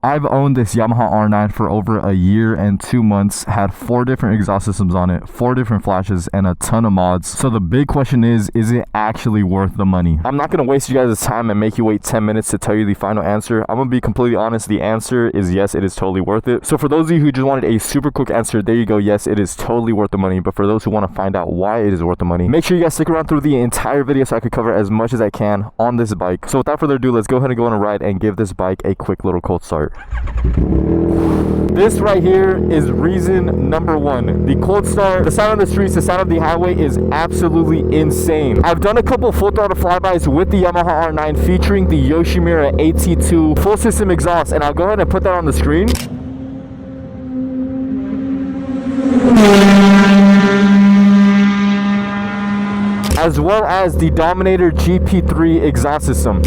I've owned this Yamaha R9 for over a year and 2 months, had 4 different exhaust systems on it, 4 different flashes, and a ton of mods. So the big question is it actually worth the money? I'm not going to waste you guys' time and make you wait 10 minutes to tell you the final answer. I'm going to be completely honest. The answer is yes, it is totally worth it. So for those of you who just wanted a super quick answer, there you go. Yes, it is totally worth the money. But for those who want to find out why it is worth the money, make sure you guys stick around through the entire video so I could cover as much as I can on this bike. So without further ado, let's go ahead and go on a ride and give this bike a quick little cold start. This right here is reason number 1. The cold start, the sound of the streets, the sound of the highway is absolutely insane. I've done a couple full throttle flybys with the Yamaha R9 featuring the Yoshimura AT2 full system exhaust, and I'll go ahead and put that on the screen. As well as the Dominator GP3 exhaust system.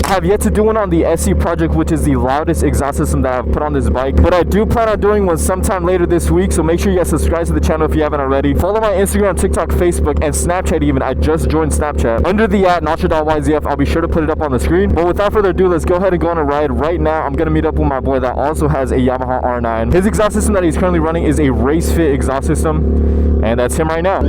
I have yet to do one on the SE project, which is the loudest exhaust system that I've put on this bike, but I do plan on doing one sometime later this week, so make sure you guys subscribe to the channel if you haven't already. Follow my Instagram, TikTok, Facebook, and Snapchat even. I just joined Snapchat under the @Nacho.yzf. I'll be sure to put it up on the screen. But without further ado, let's go ahead and go on a ride. Right now, I'm going to meet up with my boy that also has a Yamaha R9. His exhaust system that he's currently running is a race fit exhaust system, and that's him right now.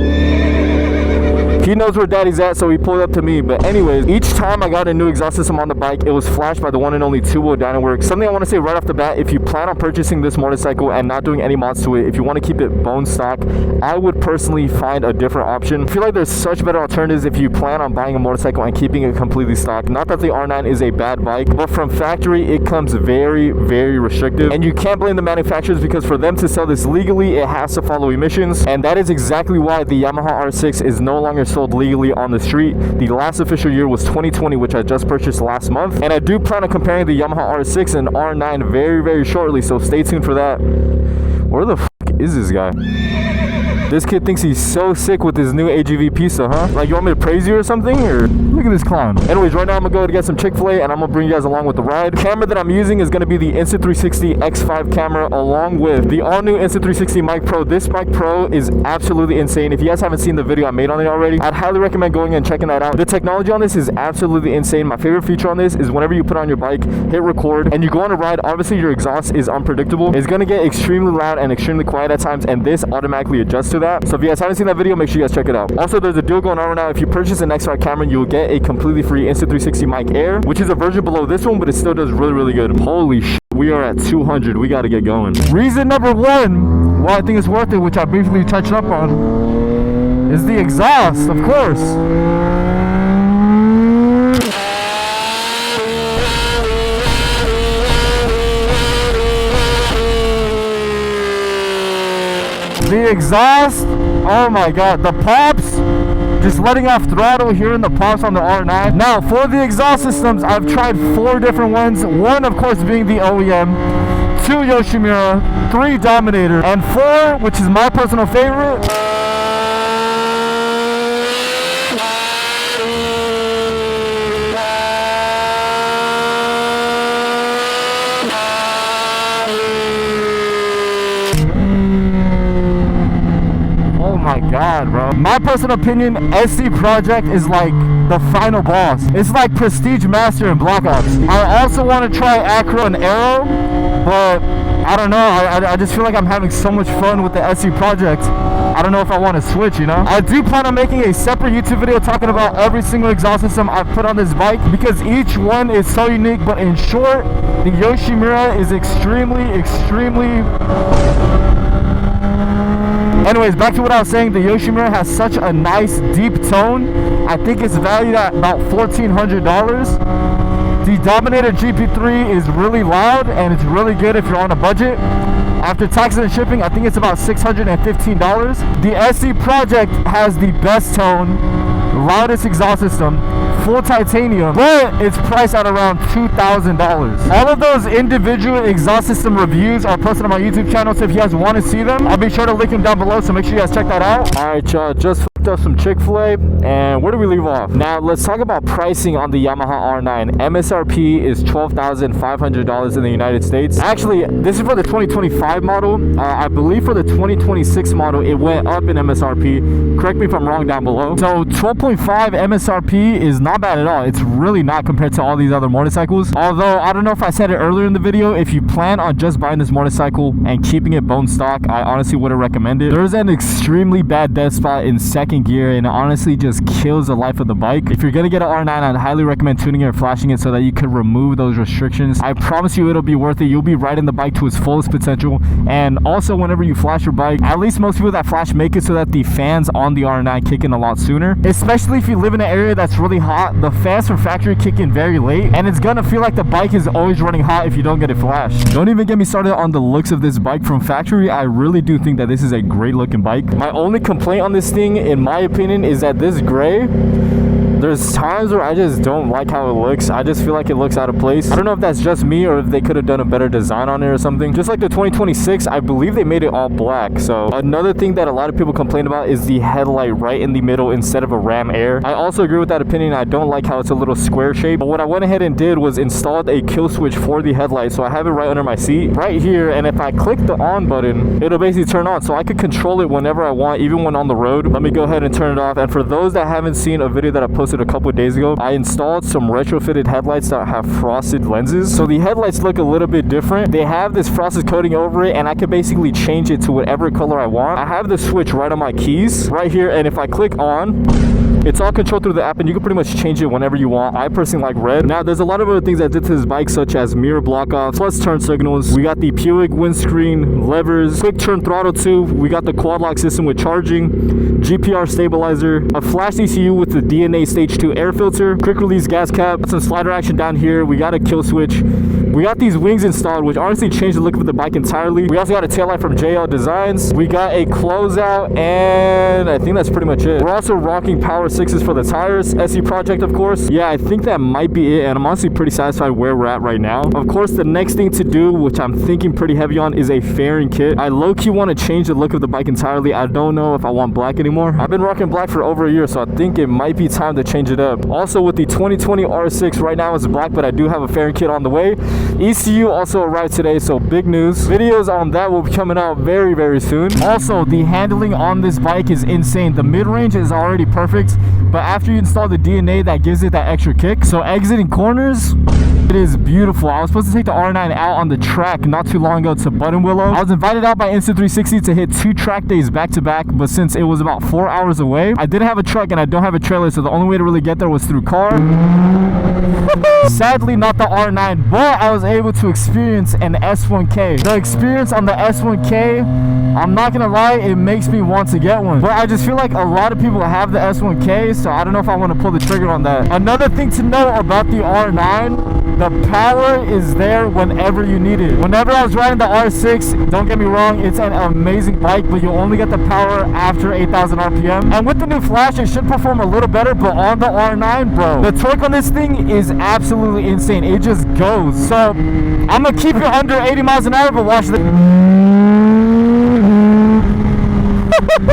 He knows where daddy's at, so he pulled up to me. But anyways, each time I got a new exhaust system on the bike, it was flashed by the one and only 2-wheel Dynaworks. Something I want to say right off the bat, if you plan on purchasing this motorcycle and not doing any mods to it, if you want to keep it bone stock, I would personally find a different option. I feel like there's such better alternatives if you plan on buying a motorcycle and keeping it completely stock. Not that the R9 is a bad bike, but from factory, it comes very, very restrictive. And you can't blame the manufacturers, because for them to sell this legally, it has to follow emissions. And that is exactly why the Yamaha R6 is no longer sold legally on the street. The last official year was 2020, which I just purchased last month, and I do plan on comparing the Yamaha R6 and R9 very, very shortly, so stay tuned for that. Where the f is this guy? This kid thinks he's so sick with his new AGV pizza, huh? Like, you want me to praise you or something? Or look at this clown. Anyways, right now I'm gonna go to get some Chick-fil-A, and I'm gonna bring you guys along with the ride. The camera that I'm using is gonna be the Insta360 X5 camera, along with the all-new Insta360 Mic Pro. This Mic Pro is absolutely insane. If you guys haven't seen the video I made on it already, I'd highly recommend going and checking that out. The technology on this is absolutely insane. My favorite feature on this is whenever you put on your bike, hit record, and you go on a ride, obviously your exhaust is unpredictable. It's gonna get extremely loud and extremely quiet at times, and this automatically adjusts to that. So if you guys haven't seen that video, make sure you guys check it out. Also, there's a deal going on right now. If you purchase an X5 camera, you'll get a completely free Insta360 Mic Air, which is a version below this one, but it still does really, really good. Holy shit, we are at 200. We got to get going. Reason number 1 why I think it's worth it, which I briefly touched up on, is the exhaust, of course. The exhaust, oh my god, the pops, just letting off throttle, hearing the pops on the R9. Now, for the exhaust systems, I've tried 4 different ones. 1, of course, being the OEM, 2 Yoshimura, 3 Dominator, and 4, which is my personal favorite, my god, bro. My personal opinion, SC Project is like the final boss. It's like Prestige Master and Black Ops. I also want to try Acro and Aero, but I don't know. I just feel like I'm having so much fun with the SC Project. I don't know if I want to switch, you know? I do plan on making a separate YouTube video talking about every single exhaust system I've put on this bike, because each one is so unique. But in short, the Yoshimura is extremely Anyways, back to what I was saying. The Yoshimura has such a nice deep tone. I think it's valued at about $1,400. The Dominator GP3 is really loud, and it's really good if you're on a budget. After taxes and shipping, I think it's about $615. The SC Project has the best tone, loudest exhaust system, full titanium, but it's priced at around $2,000. All of those individual exhaust system reviews are posted on my YouTube channel, so if you guys want to see them, I'll be sure to link them down below, so make sure you guys check that out. Alright, y'all, just picked up some Chick-fil-A, and where do we leave off? Now let's talk about pricing on the Yamaha R9. MSRP is $12,500 in the United States. Actually, this is for the 2025 model. I believe for the 2026 model it went up in MSRP. Correct me if I'm wrong down below. So 12.5 MSRP is not bad at all. It's really not compared to all these other motorcycles. Although I don't know if I said it earlier in the video, if you plan on just buying this motorcycle and keeping it bone stock, I honestly wouldn't recommend it. There's an extremely bad dead spot in second gear, and it honestly just kills the life of the bike. If you're gonna get an R9, I'd highly recommend tuning it or flashing it so that you can remove those restrictions. I promise you it'll be worth it. You'll be riding the bike to its fullest potential. And also, whenever you flash your bike, at least most people that flash make it so that the fans on the R9 kick in a lot sooner. Especially if you live in an area that's really hot, the fans from factory kick in very late, and it's gonna feel like the bike is always running hot if you don't get it flashed. Don't even get me started on the looks of this bike from factory. I really do think that this is a great looking bike. My only complaint on this thing, in my opinion, is that this gray, there's times where I just don't like how it looks. I just feel like it looks out of place. I don't know if that's just me or if they could have done a better design on it or something. Just like the 2026, I believe they made it all black. So another thing that a lot of people complain about is the headlight right in the middle instead of a ram air. I also agree with that opinion. I don't like how it's a little square shape. But what I went ahead and did was installed a kill switch for the headlight. So I have it right under my seat, right here. And if I click the on button, it'll basically turn on. So I could control it whenever I want, even when on the road. Let me go ahead and turn it off. And for those that haven't seen a video that I posted a couple of days ago, I installed some retrofitted headlights that have frosted lenses. So the headlights look a little bit different. They have this frosted coating over it, and I can basically change it to whatever color I want. I have the switch right on my keys right here, and if I click on, it's all controlled through the app, and you can pretty much change it whenever you want. I personally like red. Now, there's a lot of other things I did to this bike, such as mirror block-offs, plus turn signals. We got the Puig windscreen, levers, quick turn throttle tube. We got the quad lock system with charging, GPR stabilizer, a flash ECU with the DNA Stage 2 air filter, quick release gas cap, some slider action down here. We got a kill switch. We got these wings installed, which honestly changed the look of the bike entirely. We also got a taillight from JL Designs. We got a closeout, and I think that's pretty much it. We're also rocking Power 6s for the tires. SE Project, of course. Yeah, I think that might be it, and I'm honestly pretty satisfied where we're at right now. Of course, the next thing to do, which I'm thinking pretty heavy on, is a fairing kit. I low-key want to change the look of the bike entirely. I don't know if I want black anymore. I've been rocking black for over a year, so I think it might be time to change it up. Also, with the 2020 R6, right now it's black, but I do have a fairing kit on the way. ECU also arrived today, so big news. Videos on that will be coming out very, very soon. Also, the handling on this bike is insane. The mid-range is already perfect, but after you install the DNA, that gives it that extra kick. So exiting corners, it is beautiful. I was supposed to take the R9 out on the track not too long ago to Button Willow. I was invited out by Instant360 to hit 2 track days back to back, but since it was about 4 hours away, I didn't have a truck and I don't have a trailer, so the only way to really get there was through car. Sadly, not the R9, but I was able to experience an S1K. The experience on the S1K, I'm not gonna lie, it makes me want to get one. But I just feel like a lot of people have the S1K, so I don't know if I want to pull the trigger on that. Another thing to know about the R9, the power is there whenever you need it. Whenever I was riding the R6, don't get me wrong, it's an amazing bike, but you only get the power after 8,000 RPM. And with the new flash, it should perform a little better, but on the R9, bro, the torque on this thing is absolutely insane. It just goes. So I'm gonna keep it under 80 miles an hour, but watch the...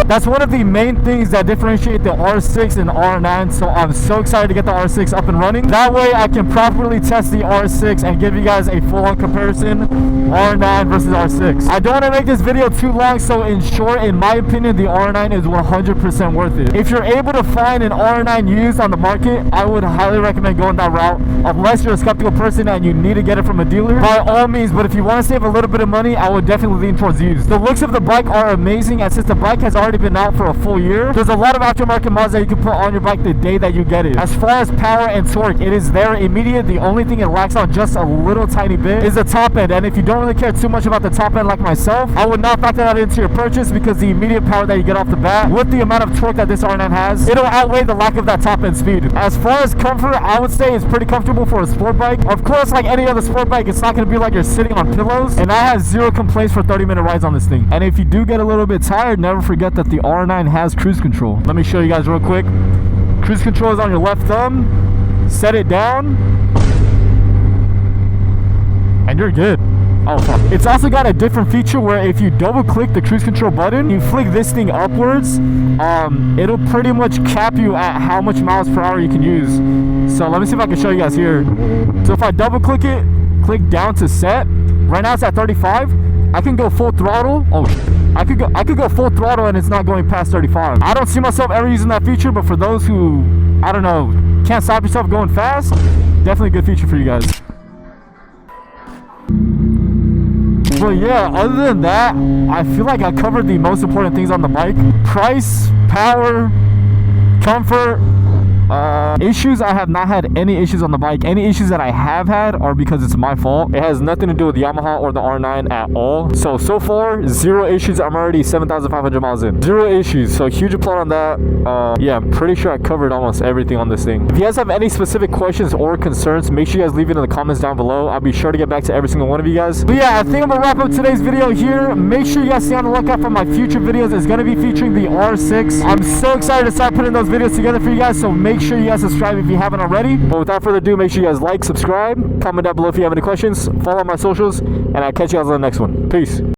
That's one of the main things that differentiate the R6 and the R9, so I'm so excited to get the R6 up and running. That way I can properly test the R6 and give you guys a full-on comparison, R9 versus R6. I don't want to make this video too long, so in short, in my opinion, the R9 is 100% worth it. If you're able to find an R9 used on the market, I would highly recommend going that route, unless you're a skeptical person and you need to get it from a dealer, by all means. But if you want to save a little bit of money, I would definitely lean towards used. The looks of the bike are amazing, and since the bike has already been out for a full year, there's a lot of aftermarket mods that you can put on your bike the day that you get it. As far as power and torque, it is there immediate. The only thing it lacks on just a little tiny bit is the top end, and if you don't really care too much about the top end like myself, I would not factor that into your purchase, because the immediate power that you get off the bat with the amount of torque that this R9 has, it'll outweigh the lack of that top end speed. As far as comfort, I would say it's pretty comfortable for a sport bike. Of course, like any other sport bike, it's not going to be like you're sitting on pillows, and I have zero complaints for 30-minute rides on this thing. And if you do get a little bit tired, never forget that the R9 has cruise control. Let me show you guys real quick. Cruise control is on your left thumb. Set it down, and you're good. Oh, fuck. It's also got a different feature where if you double click the cruise control button, you flick this thing upwards, it'll pretty much cap you at how much miles per hour you can use. So let me see if I can show you guys here. So if I double click it, click down to set, right now it's at 35. I can go full throttle. Oh, I could go full throttle and it's not going past 35. I don't see myself ever using that feature, but for those who, I don't know, can't stop yourself going fast, definitely a good feature for you guys. But yeah, other than that, I feel like I covered the most important things on the bike. Price, power, comfort. Issues, I have not had any issues on the bike. Any issues that I have had are because it's my fault. It has nothing to do with Yamaha or the R9 at all. So far, 0 issues. I'm already 7,500 miles in. 0 issues. So huge applaud on that. Yeah, I'm pretty sure I covered almost everything on this thing. If you guys have any specific questions or concerns, make sure you guys leave it in the comments down below. I'll be sure to get back to every single one of you guys. But yeah, I think I'm gonna wrap up today's video here. Make sure you guys stay on the lookout for my future videos. It's gonna be featuring the R6. I'm so excited to start putting those videos together for you guys. So make sure you guys subscribe if you haven't already. But without further ado, make sure you guys like, subscribe, comment down below if you have any questions, follow my socials, and I'll catch you guys on the next one. Peace.